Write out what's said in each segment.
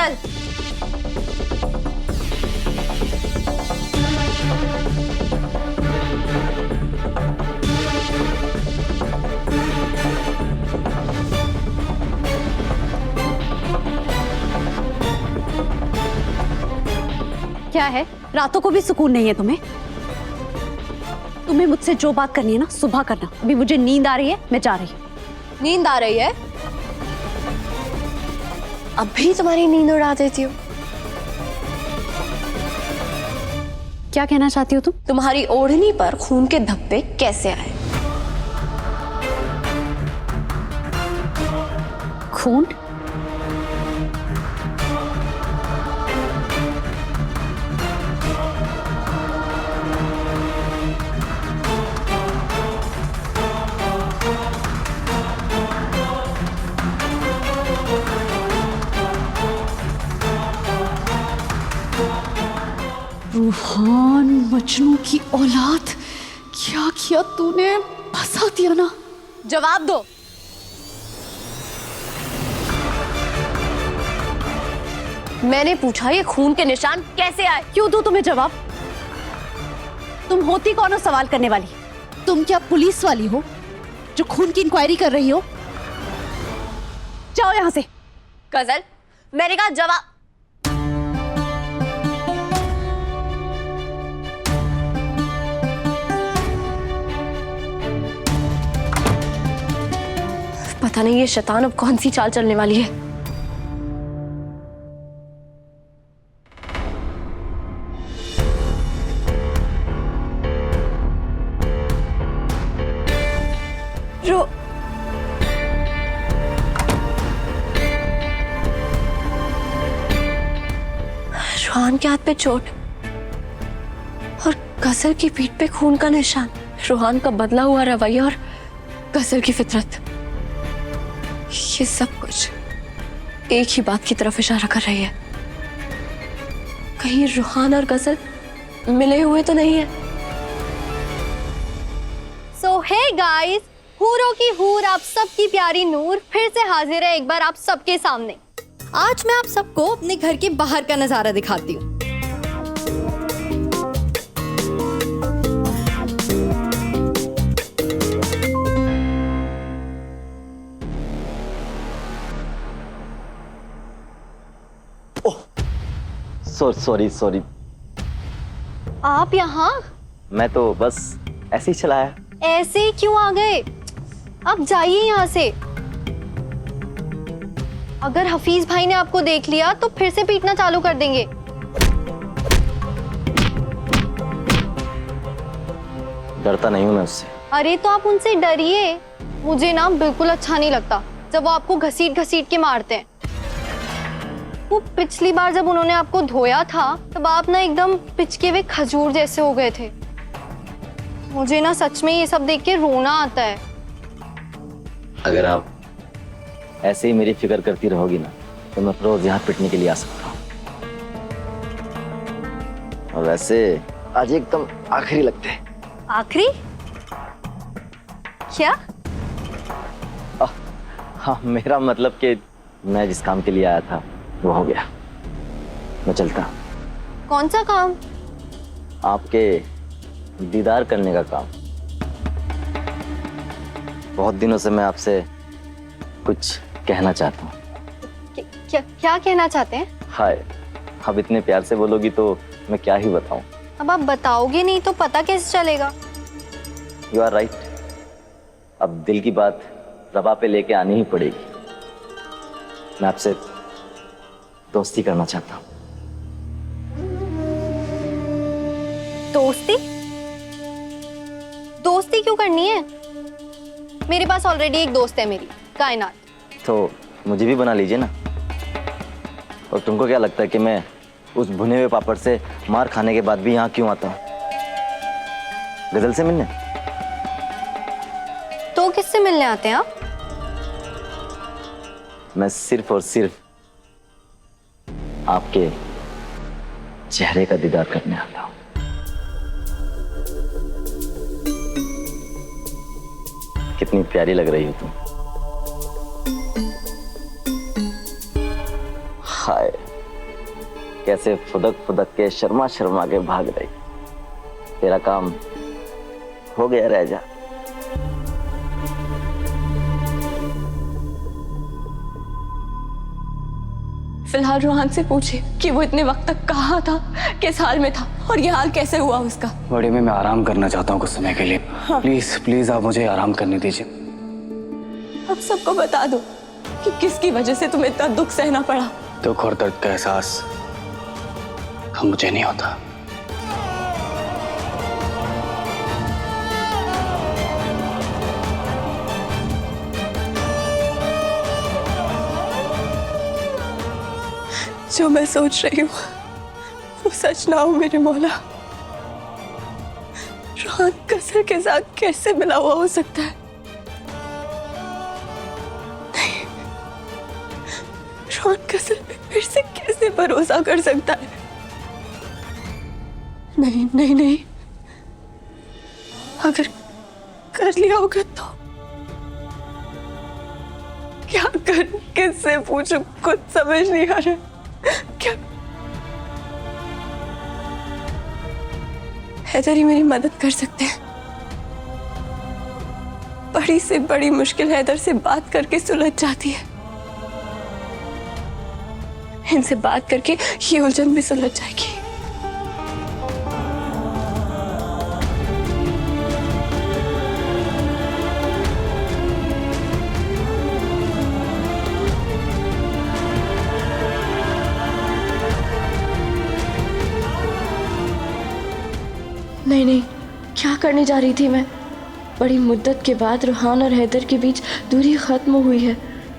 काजल, क्या है, रातों को भी सुकून नहीं है तुम्हें? तुम्हें मुझसे जो बात करनी है ना सुबह करना। अभी मुझे नींद आ रही है, मैं जा रही हूँ। नींद आ रही है? अभी तुम्हारी नींद उड़ा देती हूँ। क्या कहना चाहती हो तुम? तुम्हारी ओढ़नी पर खून के धब्बे कैसे आए? खून? रूहान मजनू की औलाद, क्या किया तूने? फंसा दिया ना। जवाब दो। मैंने पूछा ये खून के निशान कैसे आए? क्यों दूं तुम्हें जवाब? तुम होती कौन हो सवाल करने वाली? तुम क्या पुलिस वाली हो जो खून की इंक्वायरी कर रही हो? जाओ यहां से। काजल, मैंने कहा जवाब। पता नहीं ये शैतान अब कौन सी चाल चलने वाली है। रोहान के हाथ पे चोट और गजल की पीठ पे खून का निशान। रोहान का बदला हुआ रवैया और गजल की फितरत, ये सब कुछ एक ही बात की तरफ इशारा कर रही है। कहीं रोहान और गजल मिले हुए तो नहीं है? सो हे गाइस, हूरों की हूर, आप सबकी प्यारी नूर फिर से हाजिर है एक बार आप सबके सामने। आज मैं आप सबको अपने घर के बाहर का नजारा दिखाती हूँ। सॉरी। आप यहाँ मैं तो बस ऐसे ही चलाया। ऐसे ही क्यों आ गए? आप जाइए यहाँ से। अगर हफीज भाई ने आपको देख लिया तो फिर से पीटना चालू कर देंगे। डरता नहीं हूं मैं उससे। अरे तो आप उनसे डरिए। मुझे ना बिल्कुल अच्छा नहीं लगता जब वो आपको घसीट घसीट के मारते हैं। वो पिछली बार जब उन्होंने आपको धोया था तब आप ना एकदम पिचके हुए खजूर जैसे हो गए थे। मुझे ना सच में ये सब देख के रोना आता है। अगर आप ऐसे ही मेरी फिक्र करती रहोगी ना तो मैं रोज यहाँ पिटने के लिए आ सकता हूँ। और वैसे आज एकदम आखिरी लगते हैं। आखिरी? क्या? हाँ, मेरा मतलब कि मैं जिस काम के लिए आया था वो हो गया। मैं चलता। कौन सा काम? आपके दीदार करने का काम। बहुत दिनों से मैं आपसे कुछ कहना चाहता हूँ। क्या कहना चाहते हैं? हाय, अब इतने प्यार से बोलोगी तो मैं क्या ही बताऊं। अब आप बताओगे नहीं तो पता कैसे चलेगा? You are right. अब दिल की बात रबा पे लेके आनी ही पड़ेगी। मैं आपसे दोस्ती करना चाहता हूँ। दोस्ती? दोस्ती क्यों करनी है? मेरे पास ऑलरेडी एक दोस्त है, मेरी कायनात। तो मुझे भी बना लीजिए ना। और तुमको क्या लगता है कि मैं उस भुने हुए पापड़ से मार खाने के बाद भी यहाँ क्यों आता हूँ? गजल से मिलने? तो किससे मिलने आते हैं आप? मैं सिर्फ और सिर्फ आपके चेहरे का दीदार करने आता हूँ। कितनी प्यारी लग रही हो तुम। हाय, कैसे फुदक फुदक के शर्मा शर्मा के भाग रही। तेरा काम हो गया, रह जा। फिलहाल रूहान से पूछे कि वो इतने वक्त तक कहाँ था, किस हाल में था और ये हाल कैसे हुआ उसका। बड़ी में मैं आराम करना चाहता हूँ कुछ समय के लिए। हाँ। प्लीज प्लीज आप मुझे आराम करने दीजिए। अब सबको बता दो कि किसकी वजह से तुम्हें इतना दुख सहना पड़ा। दुख और दर्द का एहसास अब मुझे नहीं होता। जो मैं सोच रही हूँ वो सच ना हो मेरे मौला। रूहान कसर के साथ कैसे मिला हुआ हो सकता है? नहीं, रूहान कसर पे फिर से कैसे भरोसा कर सकता है? नहीं नहीं नहीं, अगर कर लिया होगा तो क्या कर, किससे पूछूं, कुछ समझ नहीं आ रहा। क्या हैदर ही मेरी मदद कर सकते हैं। बड़ी से बड़ी मुश्किल हैदर से बात करके सुलझ जाती है। इनसे बात करके ये उलझन भी सुलझ जाएगी। नहीं नहीं, क्या करने जा रही थी मैं? बड़ी मुद्दत के बाद रूहान और हैदर के बीच दूरी खत्म हुई है।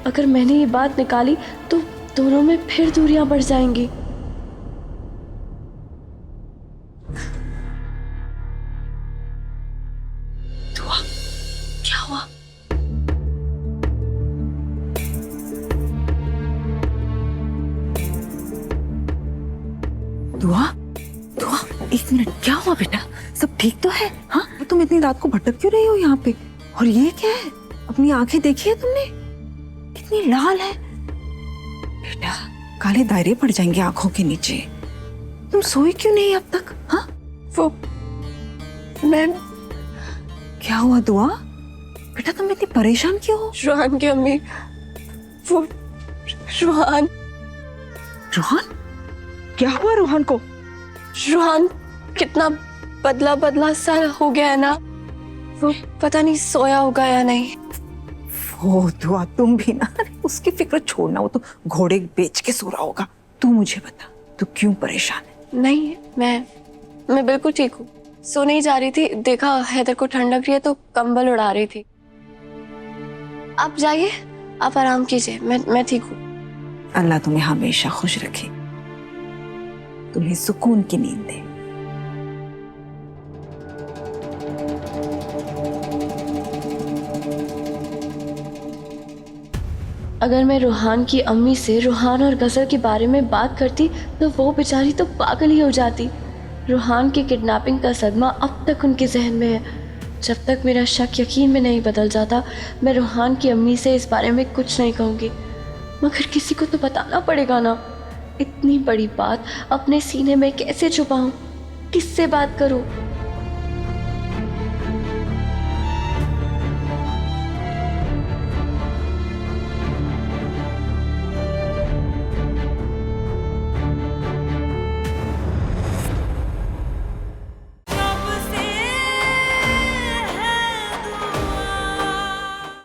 अगर मैंने ये बात निकाली तो दोनों में फिर दूरियां बढ़ जाएंगी। दुआ, क्या हुआ? दुआ, दुआ, एक मिनट, क्या हुआ बेटा? सब ठीक तो है? हाँ, तुम इतनी रात को भटक क्यों रही हो यहाँ पे? और ये क्या है? अपनी आंखें देखी है तुमने? कितनी लाल है बेटा, काले दायरे पड़ जाएंगे आंखों के नीचे। तुम सोई क्यों नहीं अब तक? हाँ, वो मैं, क्या हुआ दुआ? बेटा तुम इतनी परेशान क्यों हो? रूहान की अम्मी, वो रूहान, रोहन, क्या हुआ रोहन को? रूहान कितना बदला बदला सा हो गया है ना। वो पता नहीं सोया होगा या नहीं। वो दुआ तुम भी ना, उसकी फिक्र छोड़ना, वो तो घोड़े बेच के सो रहा होगा। तू मुझे बता, तू क्यों परेशान है? नहीं, मैं बिल्कुल ठीक हूँ। सोने ही जा रही थी, देखा हैदर को ठंड लग रही है तो कंबल उड़ा रही थी। आप जाइए, आप आराम कीजिए, मैं ठीक हूँ। अल्लाह तुम्हें हमेशा खुश रखे, तुम्हें सुकून की नींद दे। अगर मैं रूहान की अम्मी से रूहान और गजल के बारे में बात करती तो वो बेचारी तो पागल ही हो जाती। रूहान की किडनैपिंग का सदमा अब तक उनके जहन में है। जब तक मेरा शक यकीन में नहीं बदल जाता, मैं रूहान की अम्मी से इस बारे में कुछ नहीं कहूँगी। मगर किसी को तो बताना पड़ेगा ना। इतनी बड़ी बात अपने सीने में कैसे छुपाऊं? किससे बात करूं?